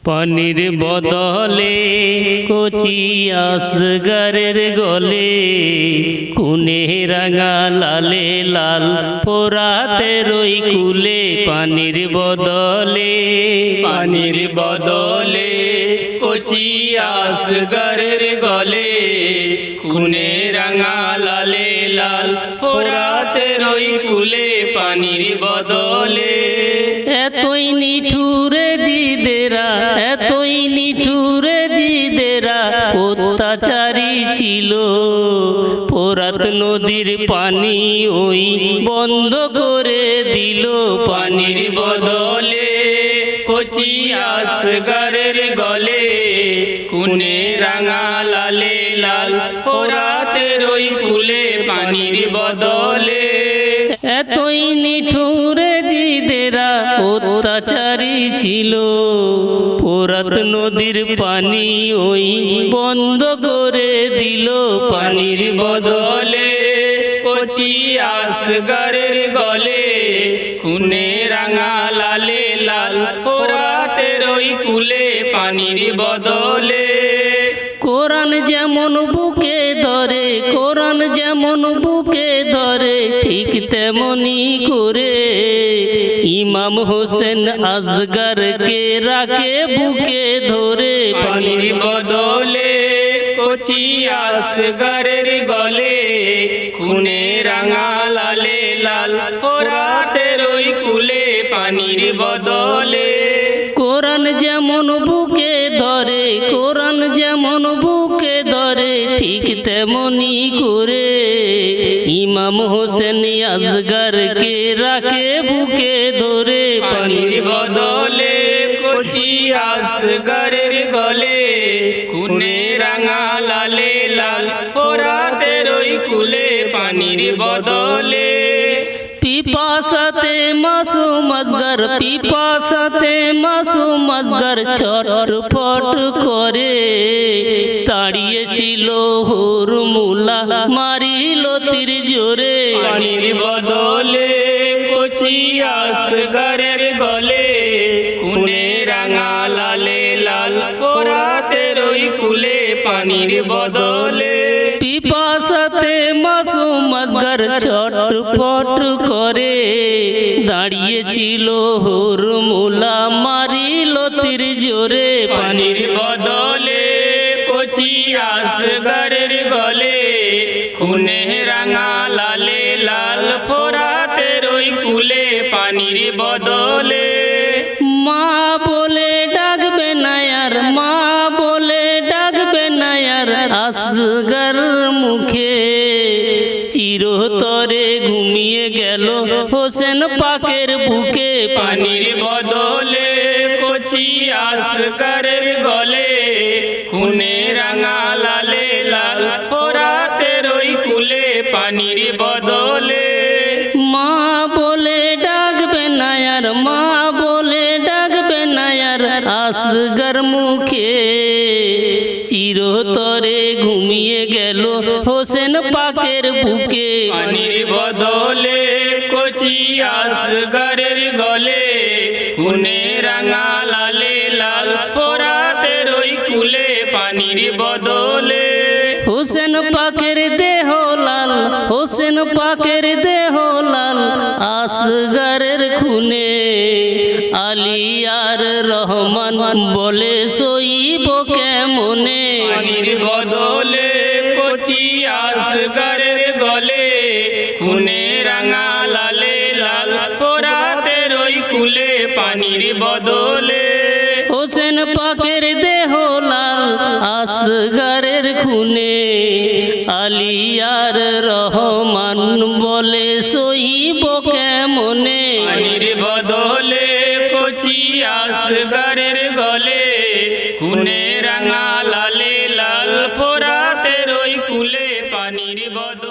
পানির বদলে কচি আসগরের গলে খুনে রাঙা লালে লাল পোরাতে রই কুলে পানির বদলে কচি আসগরের গলে খুনে রাঙা লালে লাল পোরাতে রই কুলে পানির বদলে এতই নিঠুরে জিদেরা এতই নিঠুরে জিদেরা অত্যাচারী ছিল ফোরাত নদীর পানি ওই বন্ধ করে দিল পানির বদলে কচি আসগরের গলে খুনে রাঙা লালে লাল পোরাতে রই কুলে পানির বদলে এতই নিঠুরে জিদেরা অত্যাচারী ছিল ফোরাত নদীর পানি ওই বন্ধ করে দিল পানির বদলে কচি আসগরের গলে খুনে রাঙা লালে লাল পোরাতে রই কুলে পানির বদলে কোরআন যেমন বুকে ধরে কোরআন যেমন বুকে ধরে ঠিক তেমনি করে ইমাম হোসেন আসগরকে রাখে বুকে ধরে পানির বদলে কচি আসগরের গলে খুনে রাঙা লালে লাল পোরাতে রই কুলে পানির বদলে কোরআন যেমন বুকে ধরে কোরআন যেমন বুকে ধরে ঠিক তেমনি করে ইমাম হোসেন আসগরকে রাখে বুকে ধরে পানির বদলে কচি আসগরের গলে খুনে রাঙা লালে লাল পোরাতে রই কুলে পানির বদলে পিপাসাতে মাসুম আসগর পিপাসাতে মাসুম আসগর ছটফট করে দাঁড়িয়েছিল হুরমুলা মারিল তীর জোরে পানির বদলে কচি আসগরের গলে খুনে রাঙা লালে লাল পোরাতে রই কুলে পানির বদলে পিপাসাতে মাসুম আসগর ছটফট করে দাঁড়িয়েছিল হুরমুলা মারিল তীর জোরে পানির বদলে কচি আসগরের গলে খুনে রাঙা লালে লাল পোরাতে রই কুলে পানির বদলে মা বলে ডাকবে নায়ার মা বলে ডাকবে নায়ার আসগর মুখে চিরতরে ঘুমিয়ে গেল হোসেন পাকের বুকে পানির বদলে কচি আসগরের গলে খুনে রাঙা লালে লাল পোরাতে রই কুলে পানির বদলে মা বলে ডাকবে নায়ার মা বলে ডাকবে নায়ার আসগর মুখে চিরতরে ঘুমিয়ে গেল হোসেন পাকের বুকে পানির বদলে কচি আসগরের গলে খুনে রাঙা লালে লাল পোরাতে রই কুলে পানির বদলে হোসেন পাকের দেহ লাল হোসেন পাকের দেহ লাল আসগরের খুনে আলিয়ার রহমান বলে সইব কেমনে পানির বদলে কচি আসগরের গলে খুনে রাঙা লালে লাল পোরাতে রই কুলে পানির বদলে হোসেন পাকের দেহ লাল আসগরের খুনে আলিয়ার রহমান বলে সইব কেমনে পানির বদলে কচি আসগরের গলে খুনে রাঙা লালে লাল পোরাতে রই কুলে পানির বদলে